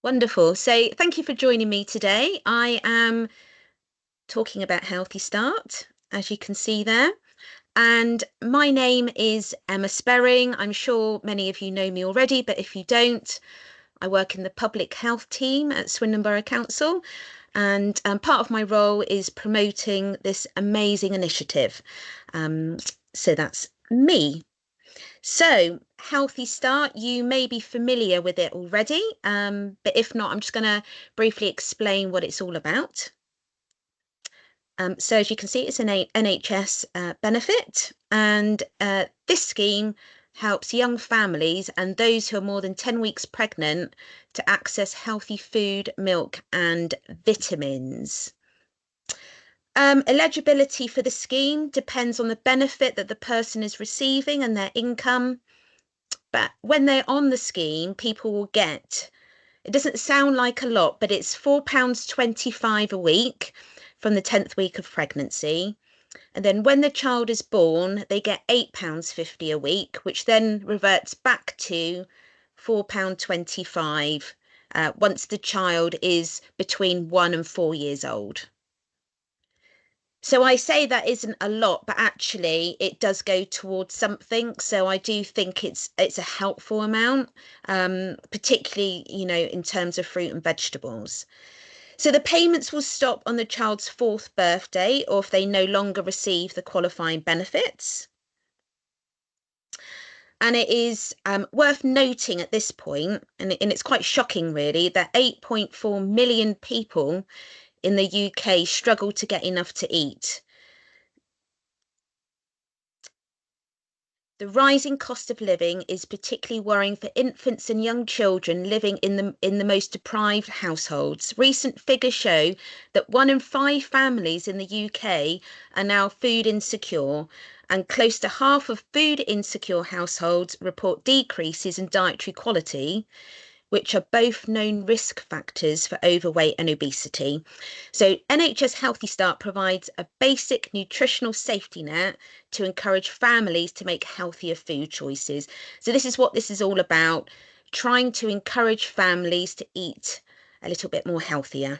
Wonderful. So, thank you for joining me today. I am talking about Healthy Start, as you can see there. And my name is Emma Sperring. I'm sure many of you know me already, but if you don't, I work in the public health team at Swindon Borough Council. And part of my role is promoting this amazing initiative. Um, so that's me. So, Healthy Start, you may be familiar with it already, but if not, I'm just going to briefly explain what it's all about. So, as you can see, it's an NHS benefit, and this scheme helps young families and those who are more than 10 weeks pregnant to access healthy food, milk, and vitamins. Eligibility for the scheme depends on the benefit that the person is receiving and their income. But when they're on the scheme, people will get, it doesn't sound like a lot, but it's £4.25 a week from the 10th week of pregnancy. And then when the child is born, they get £8.50 a week, which then reverts back to £4.25 once the child is between 1 and 4 years old. So I say that isn't a lot, but actually it does go towards something. So I do think it's a helpful amount, particularly, in terms of fruit and vegetables. So the payments will stop on the child's fourth birthday or if they no longer receive the qualifying benefits. And it is worth noting at this point, and it's quite shocking really, that 8.4 million people in the UK struggle to get enough to eat. The rising cost of living is particularly worrying for infants and young children living in the most deprived households. Recent figures show that 1 in 5 families in the UK are now food insecure, and close to half of food insecure households report decreases in dietary quality, which are both known risk factors for overweight and obesity. So, NHS Healthy Start provides a basic nutritional safety net to encourage families to make healthier food choices. So, this is what this is all about, trying to encourage families to eat a little bit more healthier.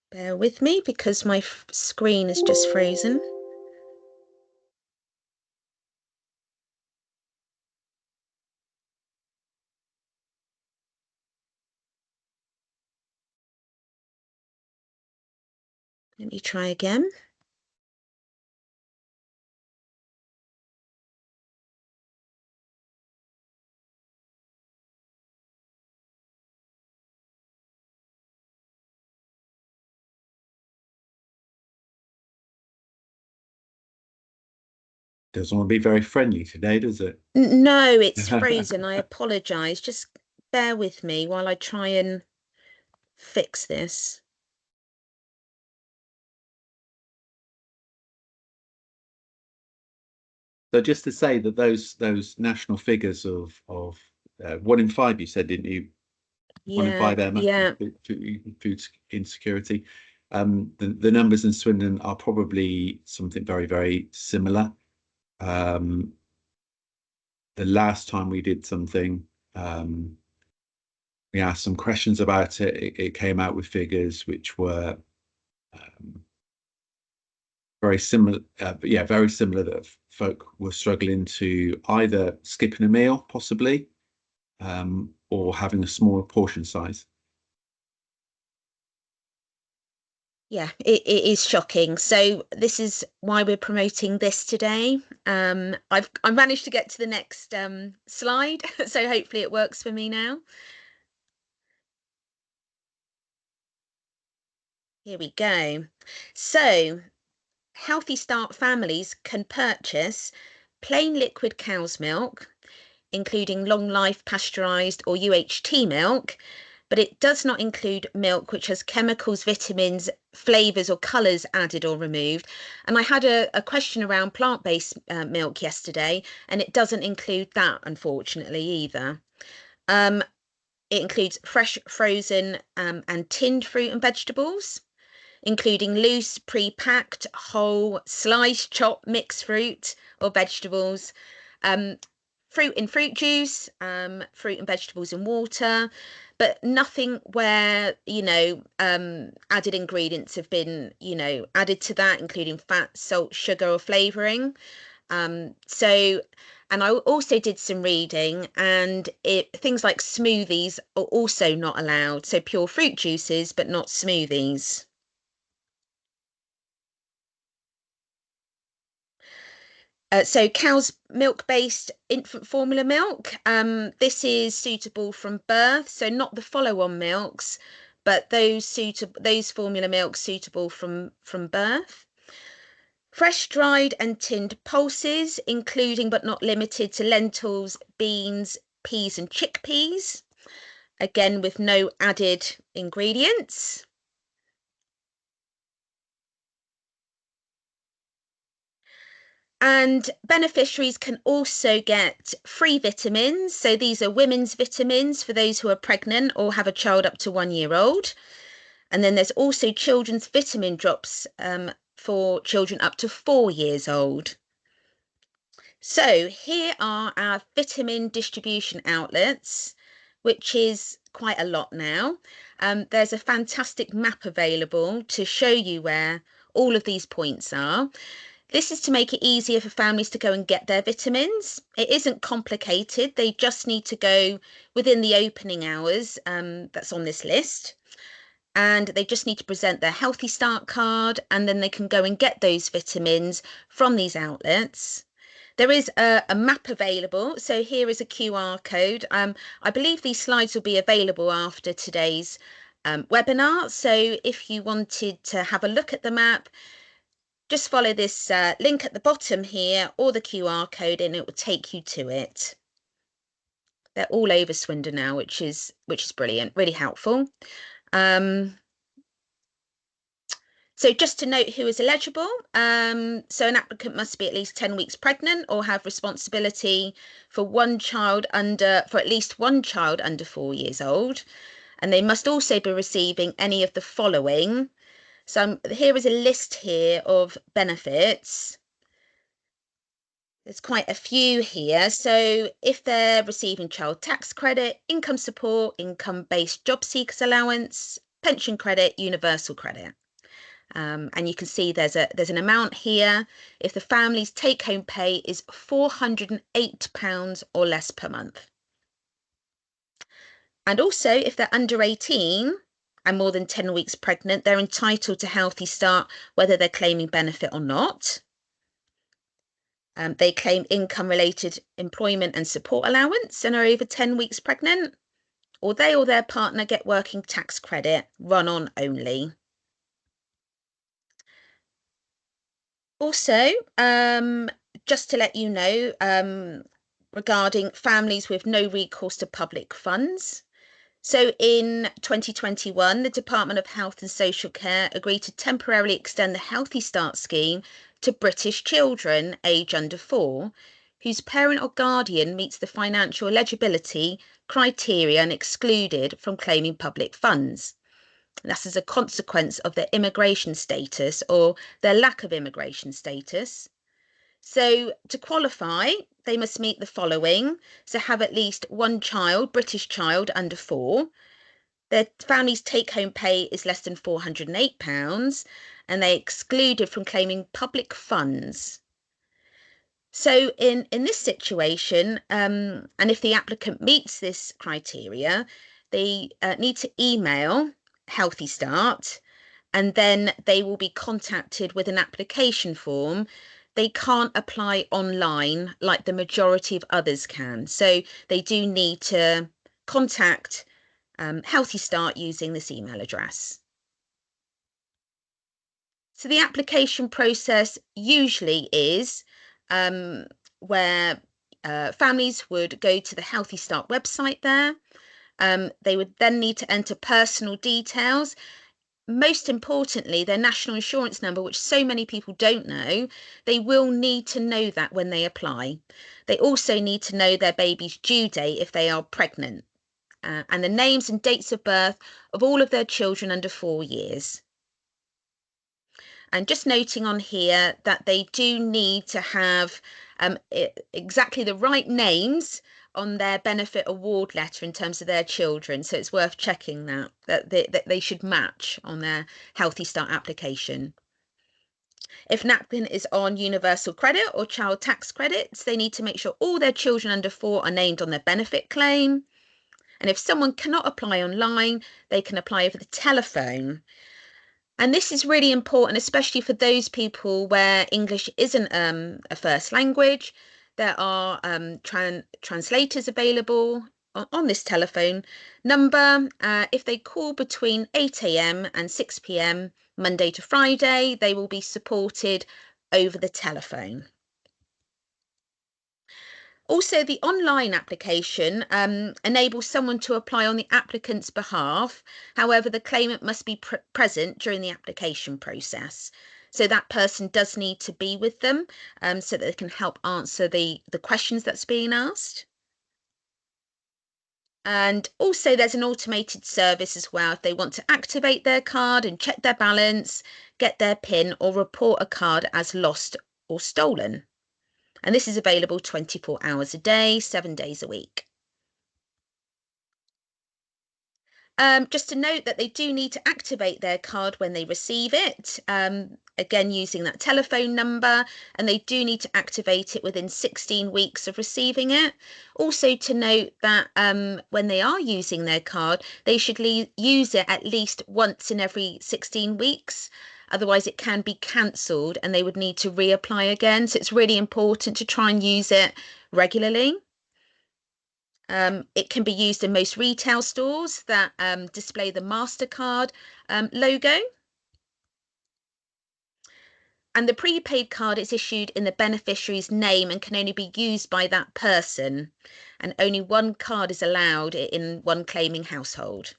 Bear with me because my screen is just frozen. Let me try again. Doesn't want to be very friendly today, does it? No, it's frozen. I apologize. Just bear with me while I try and fix this. So just to say that those national figures of 1 in 5, you said, didn't you? One in Yeah, five, Emma, yeah, food insecurity. The numbers in Swindon are probably something very, very similar. Um, the last time we did something, we asked some questions about it. It came out with figures which were um, very similar, yeah, very similar, that folk were struggling to either skipping a meal, possibly, or having a smaller portion size. yeah, it is shocking. So this is why we're promoting this today. I managed to get to the next slide, so hopefully it works for me now. Here we go. So Healthy Start families can purchase plain liquid cow's milk, including long life pasteurized or UHT milk, but it does not include milk which has chemicals, vitamins, flavors, or colors added or removed. And I had a question around plant-based milk yesterday, and it doesn't include that, unfortunately, either. It includes fresh, frozen, and tinned fruit and vegetables. including loose, pre-packed, whole, sliced, chopped, mixed fruit or vegetables, um, fruit in fruit juice, fruit and vegetables in water, but nothing where, added ingredients have been, added to that, including fat, salt, sugar, or flavoring. So, and I also did some reading, and things like smoothies are also not allowed. So pure fruit juices, but not smoothies. So cow's milk-based infant formula milk. This is suitable from birth, so not the follow-on milks, but those formula milks suitable from birth. Fresh dried and tinned pulses, including but not limited to lentils, beans, peas, and chickpeas, again with no added ingredients. And beneficiaries can also get free vitamins. So these are women's vitamins for those who are pregnant or have a child up to 1 year old. And then there's also children's vitamin drops for children up to 4 years old. So here are our vitamin distribution outlets, which is quite a lot now. There's a fantastic map available to show you where all of these points are. This is to make it easier for families to go and get their vitamins. It isn't complicated. They just need to go within the opening hours that's on this list. And they just need to present their Healthy Start card, and then they can go and get those vitamins from these outlets. There is a map available. So here is a QR code. I believe these slides will be available after today's webinar. So if you wanted to have a look at the map, just follow this link at the bottom here or the QR code and it will take you to it. They're all over Swindon now, which is brilliant, really helpful. So just to note who is eligible, so an applicant must be at least 10 weeks pregnant or have responsibility for at least one child under 4 years old. And they must also be receiving any of the following. So here is a list here of benefits. There's quite a few here. So if they're receiving child tax credit, income support, income-based job seekers allowance, pension credit, universal credit. And you can see there's an amount here if the family's take-home pay is £408 or less per month. And also, if they're under 18 and more than 10 weeks pregnant, they're entitled to Healthy Start, whether they're claiming benefit or not. They claim income-related employment and support allowance and are over 10 weeks pregnant, or they or their partner get working tax credit, run-on only. Also, just to let you know, regarding families with no recourse to public funds. So in 2021, the Department of Health and Social Care agreed to temporarily extend the Healthy Start scheme to British children aged under 4, whose parent or guardian meets the financial eligibility criteria and excluded from claiming public funds. That's as a consequence of their immigration status or their lack of immigration status. So to qualify, they must meet the following. So have at least one child, British child under 4. Their family's take-home pay is less than £408 and they're excluded from claiming public funds. So in this situation, and if the applicant meets this criteria, they need to email Healthy Start, and then they will be contacted with an application form. They can't apply online like the majority of others can. So they do need to contact Healthy Start using this email address. So the application process usually is where families would go to the Healthy Start website there. They would then need to enter personal details. Most importantly, their national insurance number, which so many people don't know. They will need to know that when they apply. They also need to know their baby's due date if they are pregnant, and the names and dates of birth of all of their children under 4 years. And just noting on here that they do need to have exactly the right names on their benefit award letter in terms of their children. So it's worth checking that they should match on their Healthy Start application. If an applicant is on universal credit or child tax credits, they need to make sure all their children under 4 are named on their benefit claim. And if someone cannot apply online, they can apply over the telephone. And this is really important, especially for those people where English isn't a first language. There are translators available on this telephone number. If they call between 8 a.m. and 6 p.m. Monday to Friday, they will be supported over the telephone. Also, the online application enables someone to apply on the applicant's behalf. However, the claimant must be present during the application process. So that person does need to be with them so that they can help answer the questions that's being asked. And also there's an automated service as well if they want to activate their card and check their balance, get their PIN or report a card as lost or stolen. And this is available 24 hours a day, 7 days a week. Just to note that they do need to activate their card when they receive it, again using that telephone number, and they do need to activate it within 16 weeks of receiving it. Also to note that when they are using their card, they should use it at least once in every 16 weeks. Otherwise it can be cancelled and they would need to reapply again. So it's really important to try and use it regularly. It can be used in most retail stores that display the MasterCard logo. And the prepaid card is issued in the beneficiary's name and can only be used by that person. And only one card is allowed in one claiming household.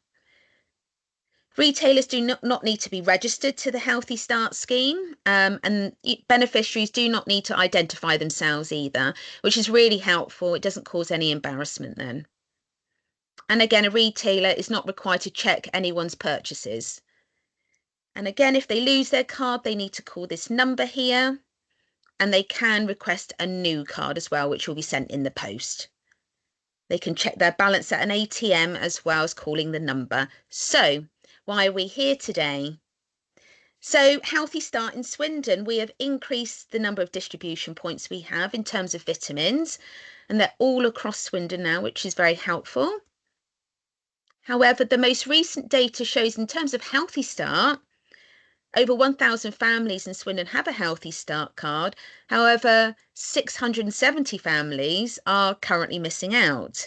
Retailers do not need to be registered to the Healthy Start scheme, and beneficiaries do not need to identify themselves either, which is really helpful. It doesn't cause any embarrassment then. And again, a retailer is not required to check anyone's purchases. And again, if they lose their card, they need to call this number here, and they can request a new card as well, which will be sent in the post. They can check their balance at an ATM as well as calling the number. So why are we here today? So Healthy Start in Swindon, we have increased the number of distribution points we have in terms of vitamins, and they're all across Swindon now, which is very helpful. However, the most recent data shows in terms of Healthy Start, over 1,000 families in Swindon have a Healthy Start card. However, 670 families are currently missing out.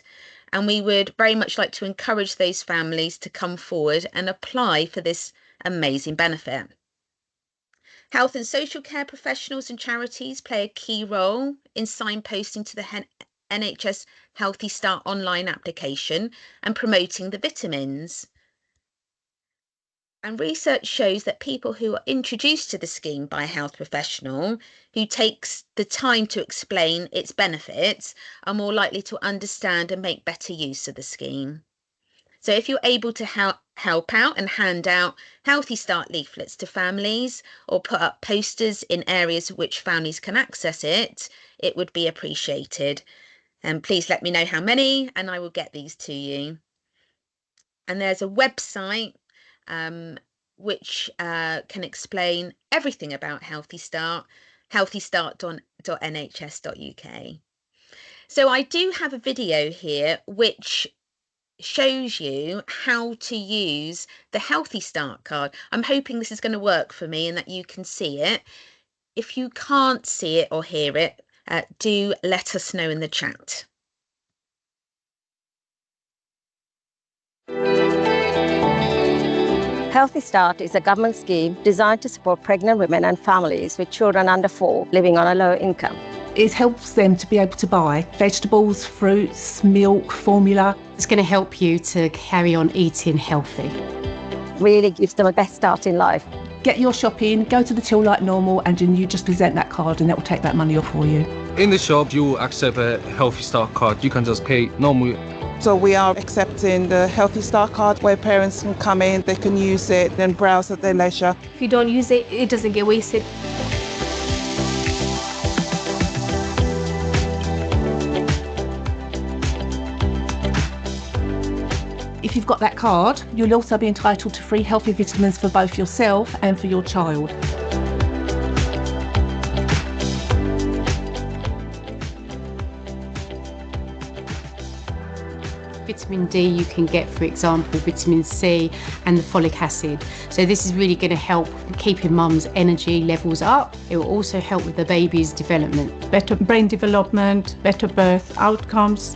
And we would very much like to encourage those families to come forward and apply for this amazing benefit. Health and social care professionals and charities play a key role in signposting to the NHS Healthy Start online application and promoting the vitamins. And research shows that people who are introduced to the scheme by a health professional who takes the time to explain its benefits are more likely to understand and make better use of the scheme. So if you're able to help out and hand out Healthy Start leaflets to families or put up posters in areas which families can access it, it would be appreciated. And please let me know how many and I will get these to you. And there's a website which can explain everything about Healthy Start, healthystart.nhs.uk. So I do have a video here which shows you how to use the Healthy Start card. I'm hoping this is going to work for me and that you can see it. If you can't see it or hear it, do let us know in the chat. Healthy Start is a government scheme designed to support pregnant women and families with children under 4 living on a low income. It helps them to be able to buy vegetables, fruits, milk, formula. It's going to help you to carry on eating healthy. Really gives them a best start in life. Get your shopping, go to the till like normal, and then you just present that card and that will take that money off for you. In the shop, you will accept a Healthy Start card. You can just pay normal So we are accepting the Healthy Start card where parents can come in, they can use it and browse at their leisure. If you don't use it, it doesn't get wasted. If you've got that card, you'll also be entitled to free healthy vitamins for both yourself and for your child. Vitamin D you can get, for example, vitamin C and the folic acid. So this is really going to help keeping mum's energy levels up. It will also help with the baby's development. Better brain development, better birth outcomes.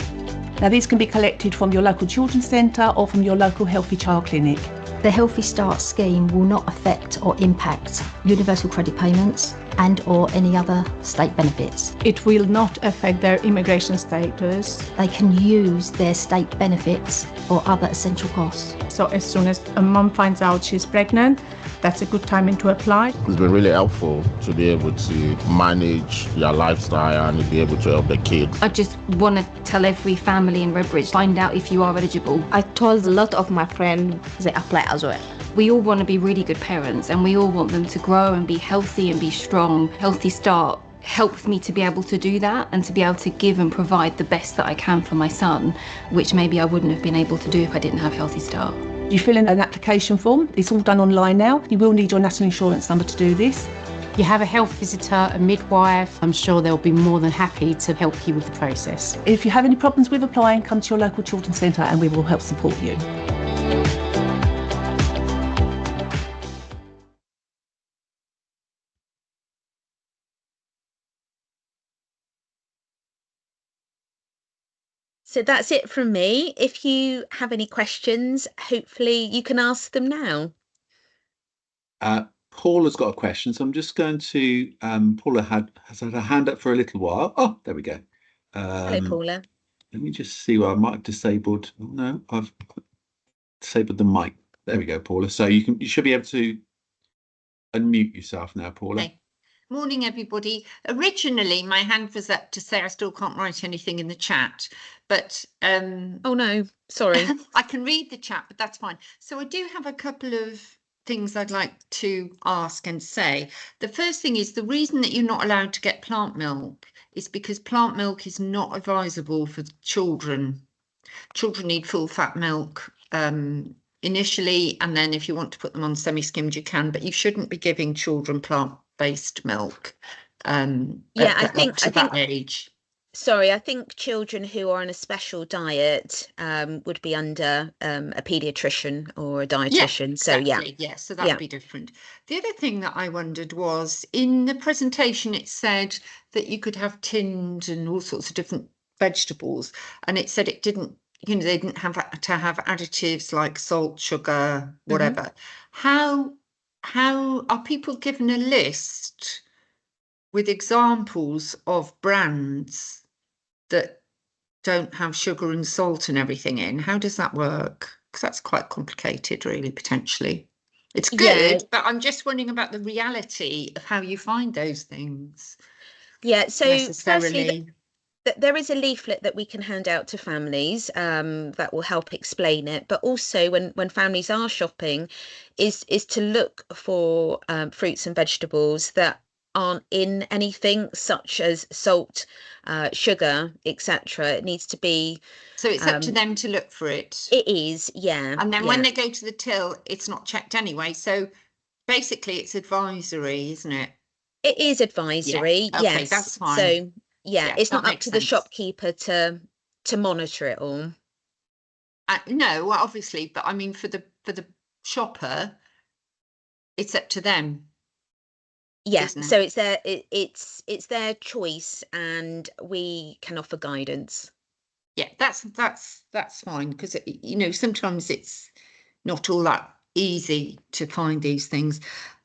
Now these can be collected from your local children's centre or from your local Healthy Child Clinic. The Healthy Start scheme will not affect or impact universal credit payments and or any other state benefits. It will not affect their immigration status. They can use their state benefits or other essential costs. So as soon as a mum finds out she's pregnant, that's a good timing to apply. It's been really helpful to be able to manage your lifestyle and be able to help the kids. I just want to tell every family in Redbridge, find out if you are eligible. I told a lot of my friends they apply as well. We all want to be really good parents and we all want them to grow and be healthy and be strong. Healthy Start helps me to be able to do that and to be able to give and provide the best that I can for my son, which maybe I wouldn't have been able to do if I didn't have Healthy Start. You fill in an application form. It's all done online now. You will need your national insurance number to do this. You have a health visitor, a midwife. I'm sure they'll be more than happy to help you with the process. If you have any problems with applying, come to your local children's centre and we will help support you. So that's it from me. If you have any questions, hopefully you can ask them now. Paula's got a question, so I'm just going to. Paula has had her hand up for a little while. Oh, there we go. Hello, Paula. Let me just see where I might have disabled. Oh, no, I've disabled the mic. There we go, Paula. So you should be able to unmute yourself now, Paula. Okay. Morning, everybody. Originally, my hand was up to say I still can't write anything in the chat, but oh no, sorry. I can read the chat, but that's fine. So I do have a couple of things I'd like to ask and say. The first thing is the reason that you're not allowed to get plant milk is because plant milk is not advisable for children. Children need full fat milk initially, and then if you want to put them on semi-skimmed, you can, but you shouldn't be giving children plant-based milk I think that age. Sorry, I think children who are on a special diet would be under a paediatrician or a dietitian. So that would be different. The other thing that I wondered was in the presentation it said that you could have tinned and all sorts of different vegetables, and it said it didn't, they didn't have to have additives like salt, sugar, whatever. How are people given a list with examples of brands that don't have sugar and salt and everything in? How does that work? Because that's quite complicated, really, potentially. It's good, but I'm just wondering about the reality of how you find those things. Yeah, so firstly, there is a leaflet that we can hand out to families that will help explain it, but also when families are shopping is to look for fruits and vegetables that aren't in anything such as salt, sugar, etc. It needs to be. So it's up to them to look for it. It is, yeah. And then when they go to the till, it's not checked anyway. So basically it's advisory, isn't it? It is advisory, yes. Okay, that's fine. So yeah, it's not up to the shopkeeper to monitor it all. No, well, obviously, but I mean for the shopper, it's up to them. Yeah, so it's their choice, and we can offer guidance. Yeah, that's fine, because sometimes it's not all that easy to find these things.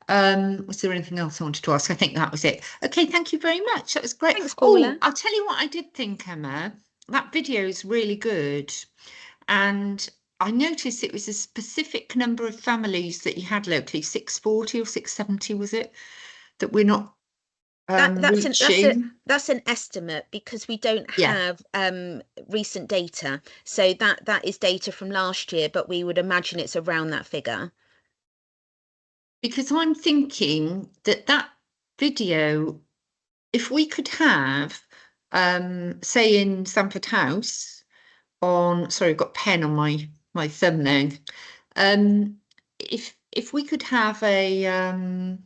Was there anything else I wanted to ask? I think that was it. Okay, thank you very much. That was great. Thanks, Paula. I'll tell you what I did think, Emma. That video is really good, and I noticed it was a specific number of families that you had locally, 640 or 670, was it? That we're not reaching. That's an estimate because we don't Yeah. have recent data. So that is data from last year, but we would imagine it's around that figure. Because I'm thinking that video, if we could have, say in Stamford House sorry, I've got pen on my thumb now. If we could have a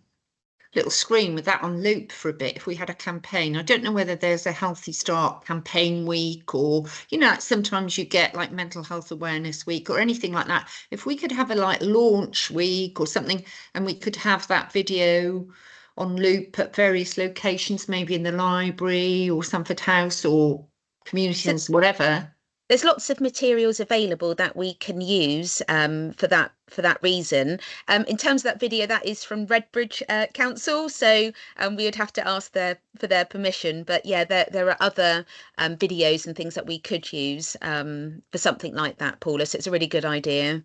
little screen with that on loop for a bit, if we had a campaign. I don't know whether there's a Healthy Start campaign week, or like sometimes you get like Mental Health Awareness Week or anything like that. If we could have a like launch week or something, and we could have that video on loop at various locations, maybe in the library or Stamford House or community centres, whatever. There's lots of materials available that we can use for that reason. In terms of that video, that is from Redbridge Council, so we would have to ask for their permission. But yeah, there are other videos and things that we could use for something like that, Paula. So it's a really good idea.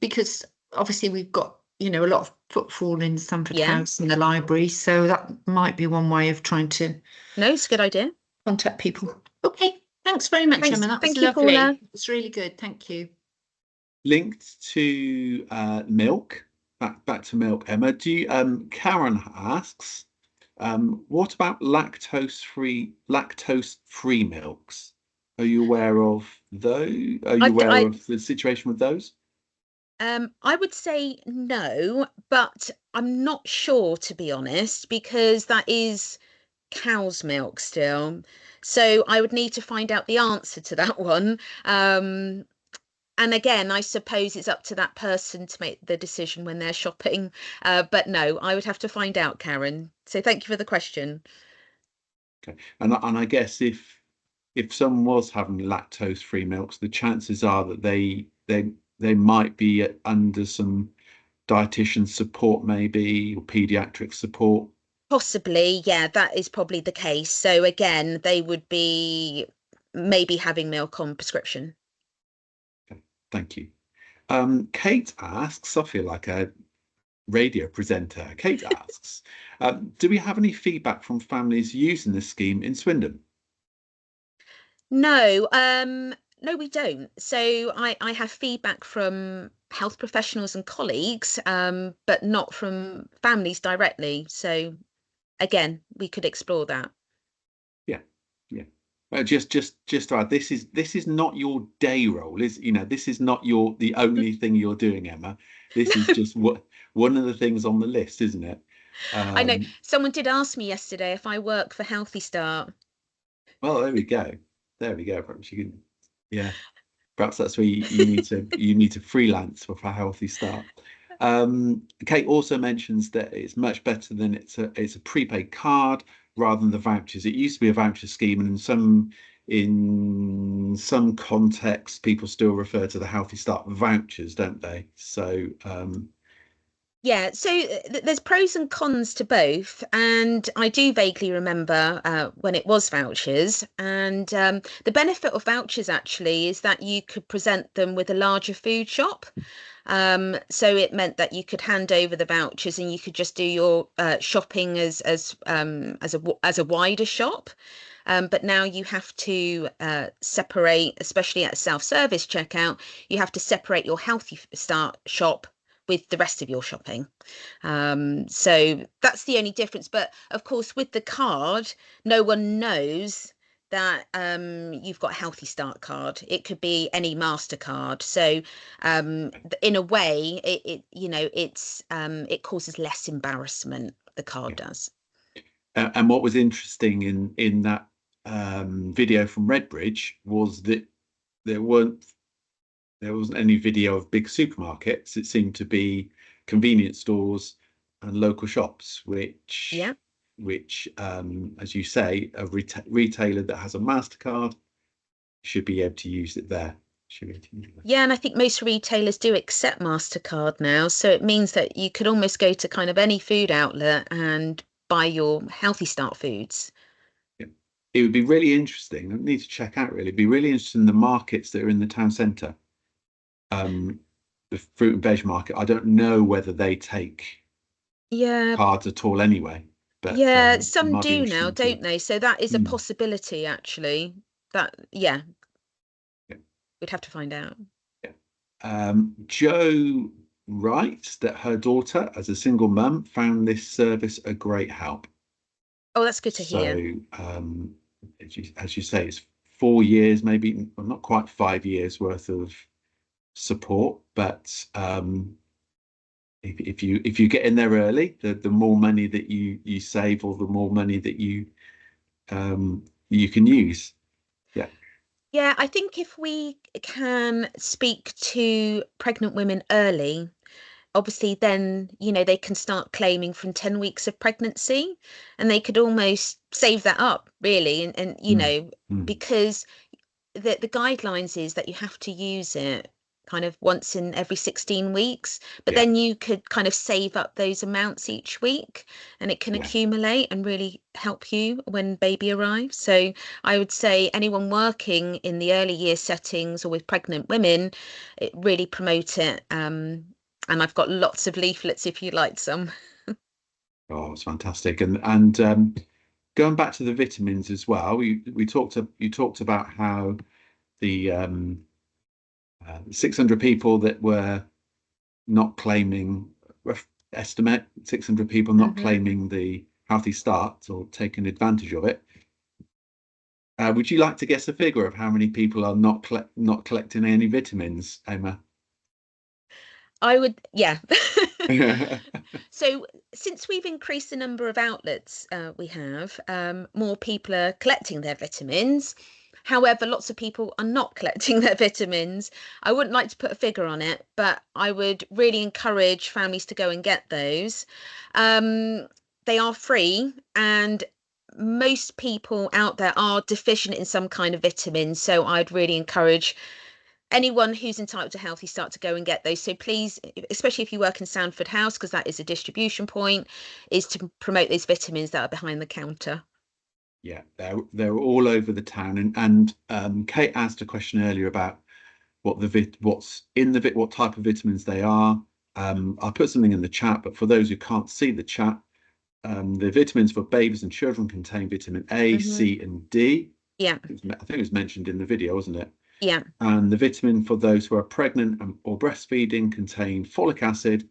Because obviously we've got a lot of footfall in Stamford House and the library, so that might be one way of trying to. No, it's a good idea. Contact people. Okay. Thanks very much, Emma. That was lovely. Paula. It's really good. Thank you. Linked to milk, back to milk, Emma. Do you, Karen asks, what about lactose-free milks? Are you aware of those? Are you aware of the situation with those? I would say no, but I'm not sure, to be honest, because that is cow's milk still. So I would need to find out the answer to that one. And again, I suppose it's up to that person to make the decision when they're shopping. But no, I would have to find out, Karen. So thank you for the question. Okay, and I guess if someone was having lactose-free milks, the chances are that they might be under some dietitian support, maybe, or pediatric support. Possibly, yeah, that is probably the case. So again, they would be maybe having milk on prescription. Okay, thank you. Kate asks, I feel like a radio presenter. Kate asks, do we have any feedback from families using this scheme in Swindon? No, no, we don't. So I have feedback from health professionals and colleagues, but not from families directly. So again, we could explore that. Yeah. Just to add, this is not your day role, this is not the only thing you're doing, Emma. This is just one of the things on the list, isn't it? I know someone did ask me yesterday if I work for Healthy Start. Well, there we go. Perhaps you can, yeah. Perhaps that's where you need to freelance for a Healthy Start. Kate also mentions that it's much better than it's a prepaid card rather than the vouchers. It used to be a voucher scheme, and in some contexts, people still refer to the Healthy Start vouchers, don't they? So yeah, so there's pros and cons to both, and I do vaguely remember when it was vouchers, and the benefit of vouchers actually is that you could present them with a larger food shop. So it meant that you could hand over the vouchers and you could just do your shopping as a wider shop. But now you have to separate, especially at a self-service checkout, you have to separate your Healthy Start shop with the rest of your shopping. So that's the only difference. But of course, with the card, no one knows that you've got a Healthy Start card. It could be any MasterCard. So in a way, it causes less embarrassment. The card does. And what was interesting in that video from Redbridge was that there wasn't any video of big supermarkets. It seemed to be convenience stores and local shops, which as you say, a retailer that has a MasterCard should be able to use it there. Yeah, and I think most retailers do accept MasterCard now, so it means that you could almost go to kind of any food outlet and buy your Healthy Start foods. Yeah. It would be really interesting. I need to check out really. It'd be really interesting the markets that are in the town centre. The fruit and veg market. I don't know whether they take cards at all anyway. but Yeah, it some might be do now, interesting to. don't they? So that is a possibility, actually. That, yeah, we'd have to find out. Jo writes that her daughter, as a single mum, found this service a great help. Oh, that's good to hear. So, as you say, it's 4 years, maybe not quite 5 years worth of support, but if you get in there early, the more money that you save, or the more money that you can use. Yeah, I think if we can speak to pregnant women early, obviously then, they can start claiming from 10 weeks of pregnancy, and they could almost save that up, really. And because the guidelines is that you have to use it kind of once in every 16 weeks, but then you could kind of save up those amounts each week, and it can accumulate and really help you when baby arrives. So I would say anyone working in the early year settings or with pregnant women, really promote it. And I've got lots of leaflets if you'd like some. Oh, it's fantastic. And going back to the vitamins as well, you talked about how the 600 people that were not claiming, rough estimate 600 people not claiming the Healthy Start or taking advantage of it. Would you like to guess a figure of how many people are not collecting any vitamins, Emma? I would, yeah. So since we've increased the number of outlets we have, more people are collecting their vitamins. However, lots of people are not collecting their vitamins. I wouldn't like to put a figure on it, but I would really encourage families to go and get those. They are free, and most people out there are deficient in some kind of vitamin. So I'd really encourage anyone who's entitled to Healthy Start to go and get those. So please, especially if you work in Sanford House, because that is a distribution point, is to promote those vitamins that are behind the counter. Yeah, they're all over the town. And Kate asked a question earlier about what's in the what type of vitamins they are. I'll put something in the chat, but for those who can't see the chat, the vitamins for babies and children contain vitamin A, C, and D. Yeah. I think it was mentioned in the video, wasn't it? Yeah. And the vitamin for those who are pregnant or breastfeeding contain folic acid,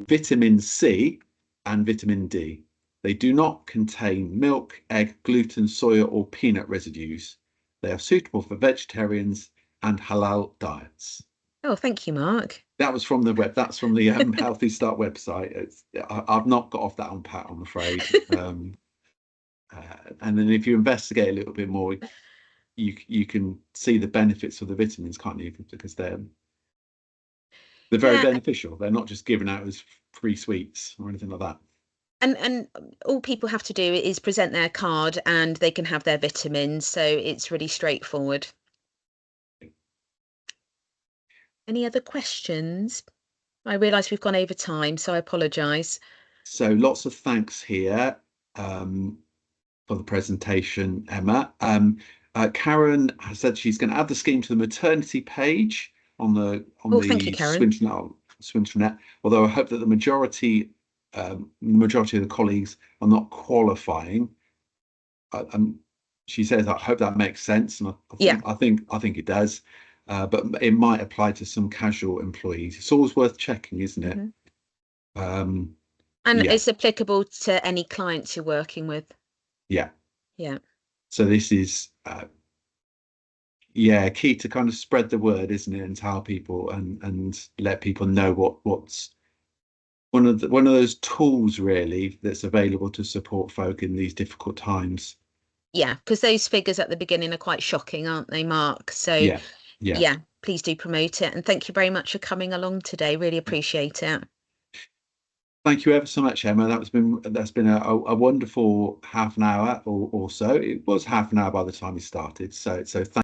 vitamin C, and vitamin D. They do not contain milk, egg, gluten, soya, or peanut residues. They are suitable for vegetarians and halal diets. Oh, thank you, Mark. That was from the web. That's from the Healthy Start website. I've not got off that on pat, I'm afraid. And then if you investigate a little bit more, you can see the benefits of the vitamins, can't you? Because they're very beneficial. They're not just given out as free sweets or anything like that. And all people have to do is present their card, and they can have their vitamins. So it's really straightforward. Any other questions? I realise we've gone over time, so I apologise. So lots of thanks here for the presentation, Emma. Karen has said she's going to add the scheme to the maternity page on the thank you, Karen. Swinternet. Although I hope that the majority of the colleagues are not qualifying. She says, I hope that makes sense, and I think it does. But it might apply to some casual employees. It's always worth checking, isn't it? And it's applicable to any clients you're working with. Yeah. Yeah. So this is key to kind of spread the word, isn't it, and tell people and let people know what's one of those tools really that's available to support folk in these difficult times. Yeah, because those figures at the beginning are quite shocking, aren't they, Mark? So yeah, please do promote it. And thank you very much for coming along today. Really appreciate it. Thank you ever so much, Emma. That's been a wonderful half an hour or so. It was half an hour by the time we started. So thank